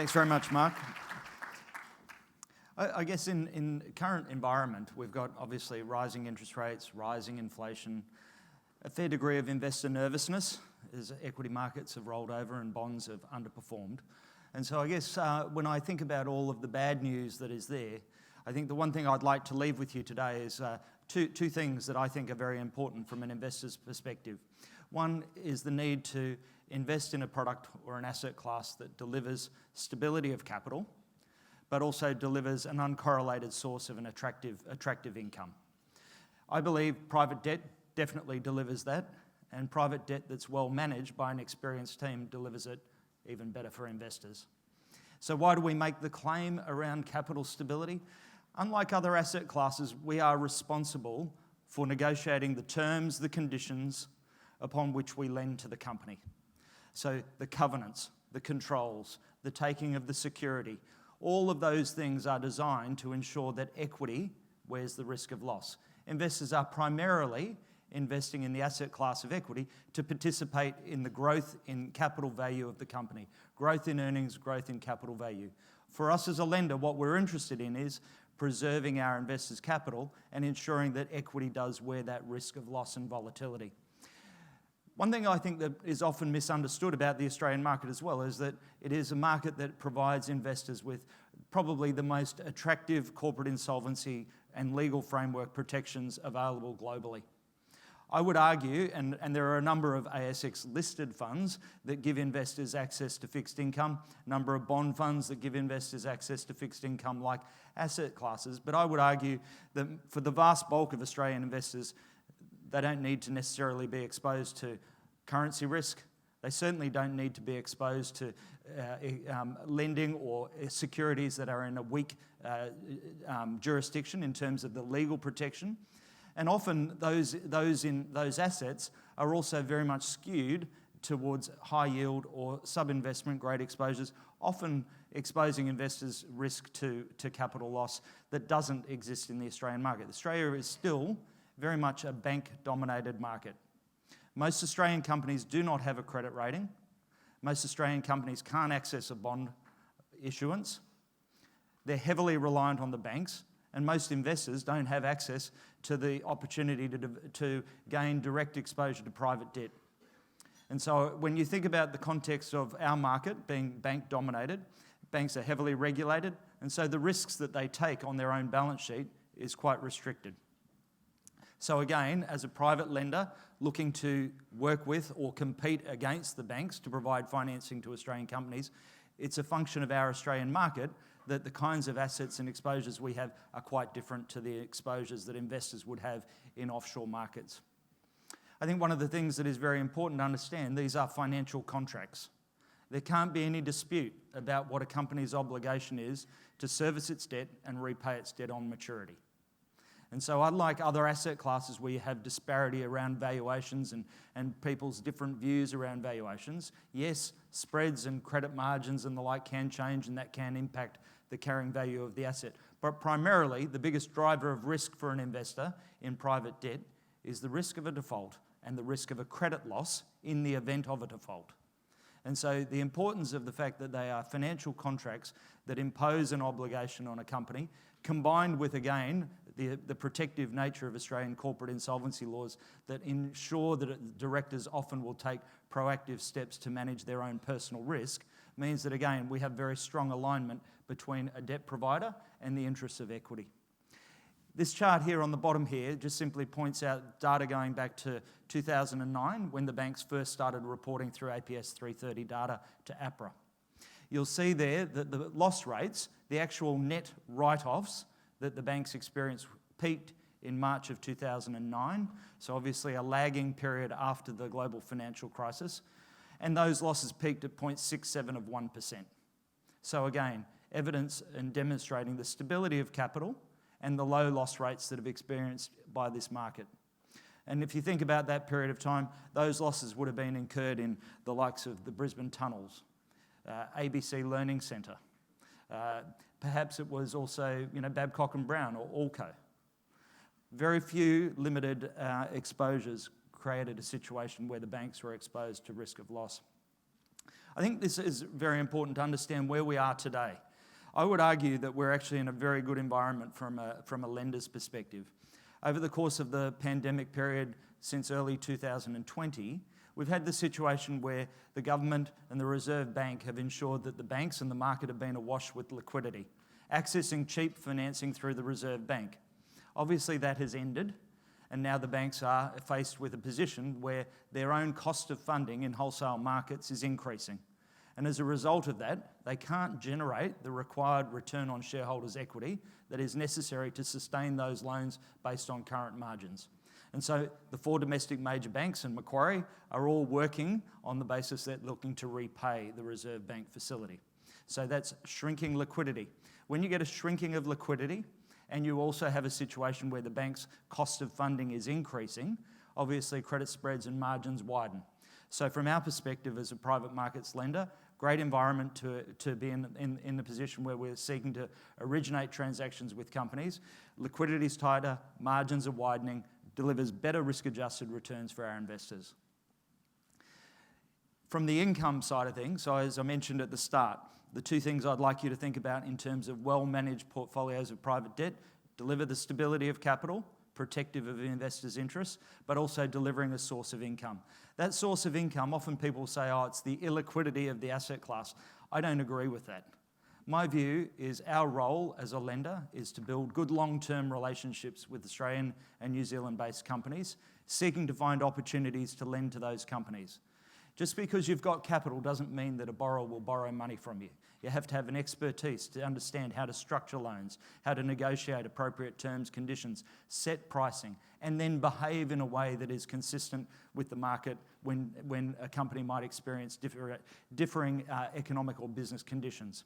Thanks very much, Mark. I guess in current environment, we've got obviously rising interest rates, rising inflation, a fair degree of investor nervousness as equity markets have rolled over and bonds have underperformed. And so I guess when I think about all of the bad news that is there, I think the one thing I'd like to leave with you today is two things that I think are very important from an investor's perspective. One is the need to invest in a product or an asset class that delivers stability of capital, but also delivers an uncorrelated source of an attractive income. I believe private debt definitely delivers that, and private debt that's well managed by an experienced team delivers it even better for investors. So why do we make the claim around capital stability? Unlike other asset classes, we are responsible for negotiating the terms, the conditions upon which we lend to the company. So the covenants, the controls, the taking of the security, all of those things are designed to ensure that equity wears the risk of loss. Investors are primarily investing in the asset class of equity to participate in the growth in capital value of the company, growth in earnings, growth in capital value. For us as a lender, what we're interested in is preserving our investors' capital and ensuring that equity does wear that risk of loss and volatility. One thing I think that is often misunderstood about the Australian market as well is that it is a market that provides investors with probably the most attractive corporate insolvency and legal framework protections available globally. I would argue, and there are a number of ASX-listed funds that give investors access to fixed income, a number of bond funds that give investors access to fixed income like asset classes, but I would argue that for the vast bulk of Australian investors, they don't need to necessarily be exposed to currency risk. They certainly don't need to be exposed to lending or securities that are in a weak jurisdiction in terms of the legal protection. And often those assets are also very much skewed towards high yield or sub-investment grade exposures, often exposing investors' risk to capital loss that doesn't exist in the Australian market. Australia is still very much a bank-dominated market. Most Australian companies do not have a credit rating. Most Australian companies can't access a bond issuance. They're heavily reliant on the banks, and most investors don't have access to the opportunity to gain direct exposure to private debt. And so when you think about the context of our market being bank-dominated, banks are heavily regulated, and so the risks that they take on their own balance sheet is quite restricted. So again, as a private lender looking to work with or compete against the banks to provide financing to Australian companies, it's a function of our Australian market that the kinds of assets and exposures we have are quite different to the exposures that investors would have in offshore markets. I think one of the things that is very important to understand, these are financial contracts. There can't be any dispute about what a company's obligation is to service its debt and repay its debt on maturity. And so unlike other asset classes where you have disparity around valuations and people's different views around valuations, yes, spreads and credit margins and the like can change and that can impact the carrying value of the asset. But primarily, the biggest driver of risk for an investor in private debt is the risk of a default and the risk of a credit loss in the event of a default. And so the importance of the fact that they are financial contracts that impose an obligation on a company, combined with, again, the protective nature of Australian corporate insolvency laws that ensure that directors often will take proactive steps to manage their own personal risk, means that, again, we have very strong alignment between a debt provider and the interests of equity. This chart here on the bottom here just simply points out data going back to 2009 when the banks first started reporting through APS 330 data to APRA. You'll see there that the loss rates, the actual net write-offs that the banks experienced peaked in March of 2009, so obviously a lagging period after the global financial crisis, and those losses peaked at 0.67 of 1%. So again, evidence in demonstrating the stability of capital and the low loss rates that have experienced by this market. And if you think about that period of time, those losses would have been incurred in the likes of the Brisbane Tunnels, ABC Learning Centre. Perhaps it was also, Babcock and Brown or Allco. Very few limited exposures created a situation where the banks were exposed to risk of loss. I think this is very important to understand where we are today. I would argue that we're actually in a very good environment from a lender's perspective. Over the course of the pandemic period since early 2020, we've had the situation where the government and the Reserve Bank have ensured that the banks and the market have been awash with liquidity, accessing cheap financing through the Reserve Bank. Obviously that has ended, and now the banks are faced with a position where their own cost of funding in wholesale markets is increasing. And as a result of that, they can't generate the required return on shareholders' equity that is necessary to sustain those loans based on current margins. And so the 4 domestic major banks and Macquarie are all working on the basis that they're looking to repay the Reserve Bank facility. So that's shrinking liquidity. When you get a shrinking of liquidity and you also have a situation where the bank's cost of funding is increasing, obviously credit spreads and margins widen. So from our perspective as a private markets lender, great environment to be in the position where we're seeking to originate transactions with companies. Liquidity is tighter, margins are widening, delivers better risk-adjusted returns for our investors. From the income side of things, so as I mentioned at the start, the 2 things I'd like you to think about in terms of well-managed portfolios of private debt: deliver the stability of capital, protective of investors' interests, but also delivering a source of income. That source of income, often people say, oh, it's the illiquidity of the asset class. I don't agree with that. My view is our role as a lender is to build good long-term relationships with Australian and New Zealand-based companies, seeking to find opportunities to lend to those companies. Just because you've got capital doesn't mean that a borrower will borrow money from you. You have to have an expertise to understand how to structure loans, how to negotiate appropriate terms, conditions, set pricing, and then behave in a way that is consistent with the market when a company might experience differing economic or business conditions.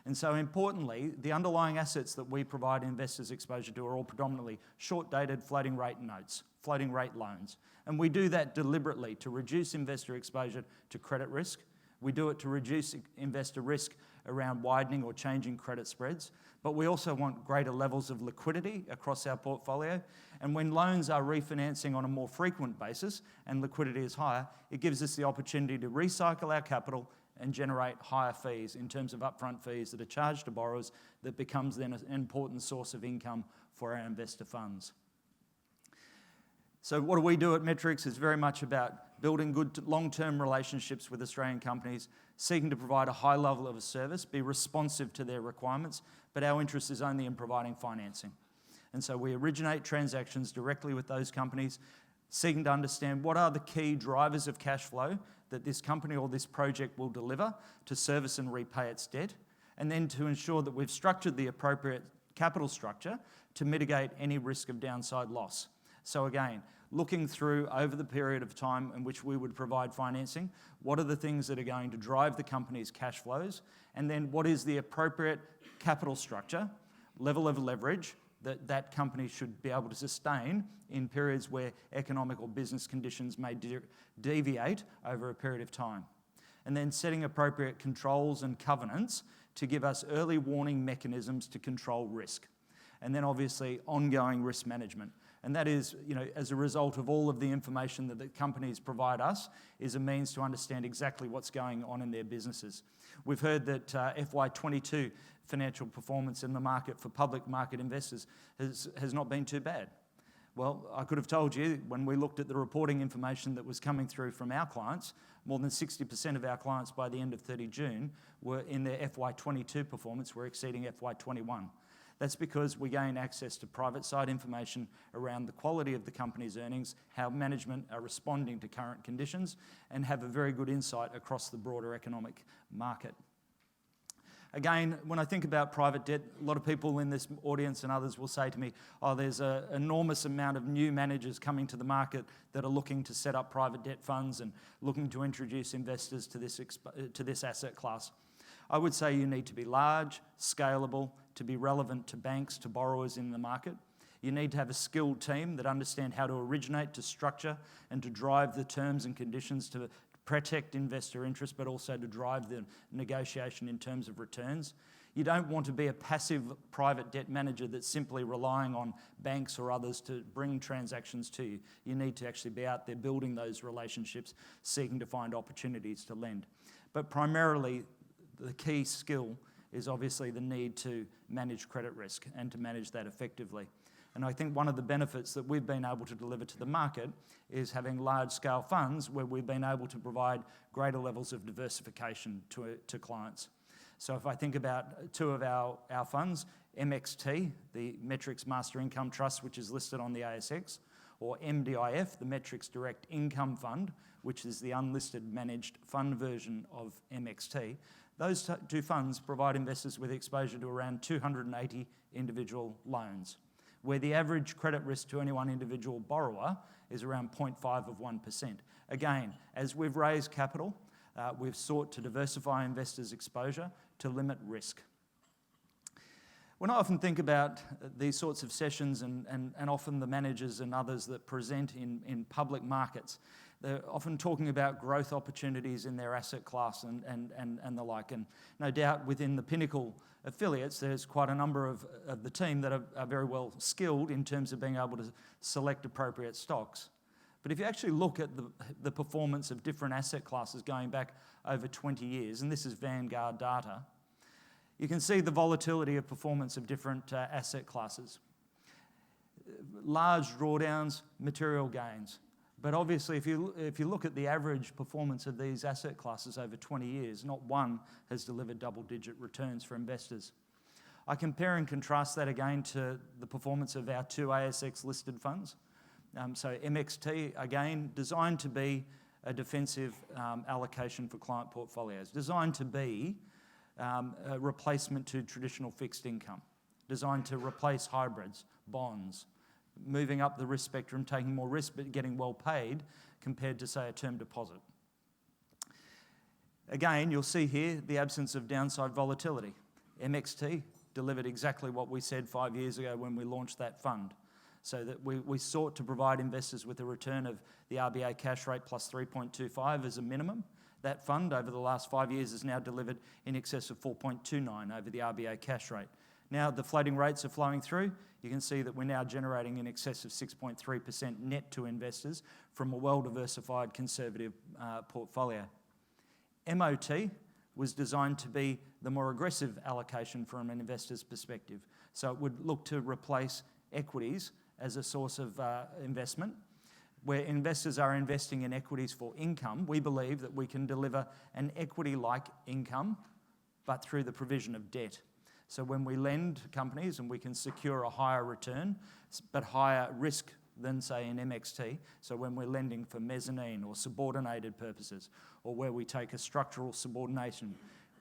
And so importantly, the underlying assets that we provide investors exposure to are all predominantly short-dated floating rate notes, floating rate loans. And we do that deliberately to reduce investor exposure to credit risk. We do it to reduce investor risk around widening or changing credit spreads. But we also want greater levels of liquidity across our portfolio. And when loans are refinancing on a more frequent basis and liquidity is higher, it gives us the opportunity to recycle our capital and generate higher fees in terms of upfront fees that are charged to borrowers that becomes then an important source of income for our investor funds. So what do we do at Metrics is very much about building good long-term relationships with Australian companies, seeking to provide a high level of a service, be responsive to their requirements, but our interest is only in providing financing. And so we originate transactions directly with those companies, seeking to understand what are the key drivers of cash flow that this company or this project will deliver to service and repay its debt, and then to ensure that we've structured the appropriate capital structure to mitigate any risk of downside loss. So again, looking through over the period of time in which we would provide financing, what are the things that are going to drive the company's cash flows, and then what is the appropriate capital structure, level of leverage that that company should be able to sustain in periods where economic or business conditions may deviate over a period of time. And then setting appropriate controls and covenants to give us early warning mechanisms to control risk. And then obviously ongoing risk management. And that is, as a result of all of the information that the companies provide us, is a means to understand exactly what's going on in their businesses. We've heard that FY22 financial performance in the market for public market investors has not been too bad. Well, I could have told you when we looked at the reporting information that was coming through from our clients, more than 60% of our clients by the end of 30 June were in their FY22 performance were exceeding FY21. That's because we gain access to private side information around the quality of the company's earnings, how management are responding to current conditions, and have a very good insight across the broader economic market. Again, when I think about private debt, a lot of people in this audience and others will say to me, oh, there's an enormous amount of new managers coming to the market that are looking to set up private debt funds and looking to introduce investors to this asset class. I would say you need to be large, scalable, to be relevant to banks, to borrowers in the market. You need to have a skilled team that understand how to originate, to structure, and to drive the terms and conditions to protect investor interest, but also to drive the negotiation in terms of returns. You don't want to be a passive private debt manager that's simply relying on banks or others to bring transactions to you. You need to actually be out there building those relationships, seeking to find opportunities to lend. But primarily, the key skill is obviously the need to manage credit risk and to manage that effectively. And I think one of the benefits that we've been able to deliver to the market is having large-scale funds where we've been able to provide greater levels of diversification to clients. So if I think about two of our funds, MXT, the Metrics Master Income Trust, which is listed on the ASX, or MDIF, the Metrics Direct Income Fund, which is the unlisted managed fund version of MXT, those two funds provide investors with exposure to around 280 individual loans, where the average credit risk to any one individual borrower is around 0.5 of 1%. Again, as we've raised capital, we've sought to diversify investors' exposure to limit risk. When I often think about these sorts of sessions and often the managers and others that present in public markets, they're often talking about growth opportunities in their asset class and the like. And no doubt within the Pinnacle affiliates, there's quite a number of the team that are very well skilled in terms of being able to select appropriate stocks. But if you actually look at the performance of different asset classes going back over 20 years, and this is Vanguard data, you can see the volatility of performance of different asset classes. Large drawdowns, material gains. But obviously, if you look at the average performance of these asset classes over 20 years, not one has delivered double-digit returns for investors. I compare and contrast that again to the performance of our two ASX-listed funds. So MXT, again, designed to be a defensive allocation for client portfolios, designed to be a replacement to traditional fixed income, designed to replace hybrids, bonds, moving up the risk spectrum, taking more risk but getting well paid compared to, say, a term deposit. Again, you'll see here the absence of downside volatility. MXT delivered exactly what we said 5 years ago when we launched that fund. So that we sought to provide investors with a return of the RBA cash rate plus 3.25 as a minimum. That fund over the last 5 years has now delivered in excess of 4.29 over the RBA cash rate. Now the floating rates are flowing through. You can see that we're now generating in excess of 6.3% net to investors from a well-diversified conservative portfolio. MOT was designed to be the more aggressive allocation from an investor's perspective. So it would look to replace equities as a source of investment. Where investors are investing in equities for income, we believe that we can deliver an equity-like income, but through the provision of debt. So when we lend to companies and we can secure a higher return, but higher risk than, say, in MXT, so when we're lending for mezzanine or subordinated purposes, or where we take a structural subordination,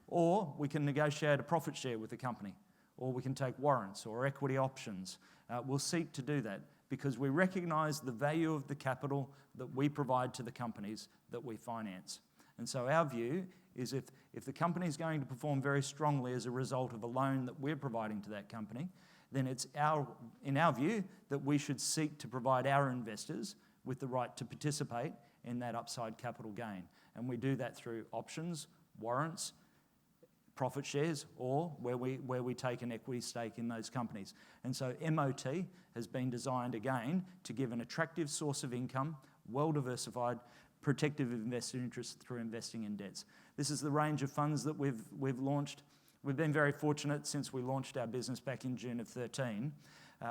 or we can negotiate a profit share with the company, or we can take warrants or equity options, we'll seek to do that because we recognise the value of the capital that we provide to the companies that we finance. And so our view is if the company is going to perform very strongly as a result of a loan that we're providing to that company, then it's in our view that we should seek to provide our investors with the right to participate in that upside capital gain. And we do that through options, warrants, profit shares, or where we take an equity stake in those companies. And so MOT has been designed again to give an attractive source of income, well-diversified, protective of investor interests through investing in debts. This is the range of funds that we've launched. We've been very fortunate since we launched our business back in June of 2013.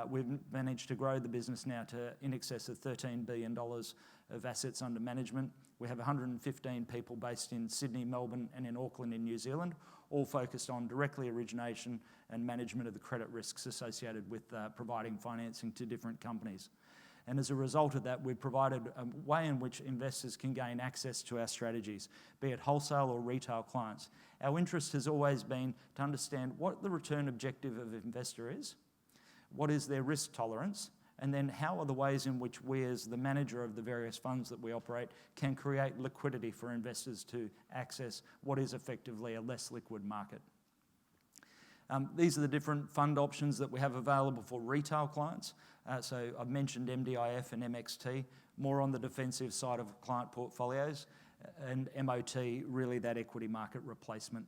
We've managed to grow the business now to in excess of $13 billion of assets under management. We have 115 people based in Sydney, Melbourne and in Auckland in New Zealand, all focused on directly origination and management of the credit risks associated with providing financing to different companies. And as a result of that, we've provided a way in which investors can gain access to our strategies, be it wholesale or retail clients. Our interest has always been to understand what the return objective of an investor is, what is their risk tolerance, and then how are the ways in which we as the manager of the various funds that we operate can create liquidity for investors to access what is effectively a less liquid market. These are the different fund options that we have available for retail clients. So I've mentioned MDIF and MXT, more on the defensive side of client portfolios, and MOT, really that equity market replacement.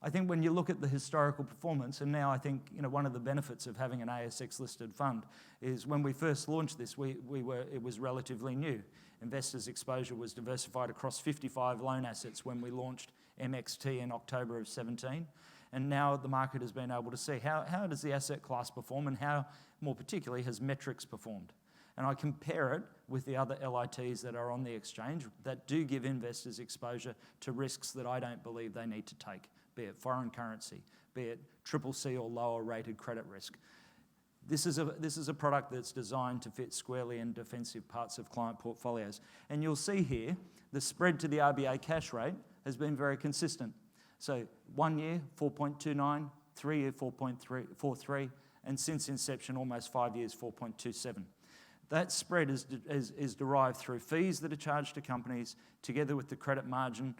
I think when you look at the historical performance, and now I think one of the benefits of having an ASX listed fund is when we first launched this, it was relatively new. investors' exposure was diversified across 55 loan assets when we launched MXT in October of 17. And now the market has been able to see how does the asset class perform and how, more particularly, has Metrics performed. And I compare it with the other LITs that are on the exchange that do give investors exposure to risks that I don't believe they need to take, be it foreign currency, be it CCC or lower rated credit risk. This is a product that's designed to fit squarely in defensive parts of client portfolios. And you'll see here, the spread to the RBA cash rate has been very consistent. So 1 year, 4.29, 3 year, 4.43, and since inception, almost 5 years, 4.27. That spread is derived through fees that are charged to companies, together with the credit margin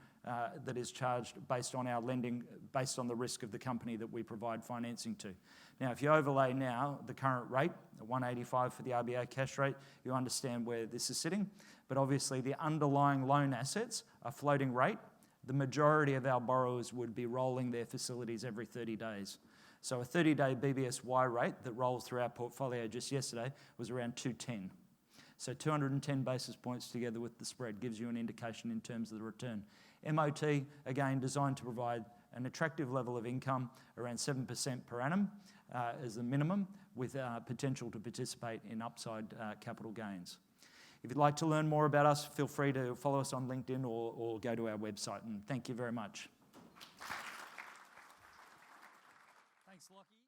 that is charged based on our lending, based on the risk of the company that we provide financing to. Now, if you overlay now the current rate, 185 for the RBA cash rate, you understand where this is sitting. But obviously, the underlying loan assets are floating rate. The majority of our borrowers would be rolling their facilities every 30 days. So a 30-day BBSY rate that rolls through our portfolio just yesterday was around 210. So 210 basis points together with the spread gives you an indication in terms of the return. MOT, again, designed to provide an attractive level of income, around 7% per annum as the minimum, with potential to participate in upside capital gains. If you'd like to learn more about us, feel free to follow us on LinkedIn or go to our website. And thank you very much. Thanks, Lockie.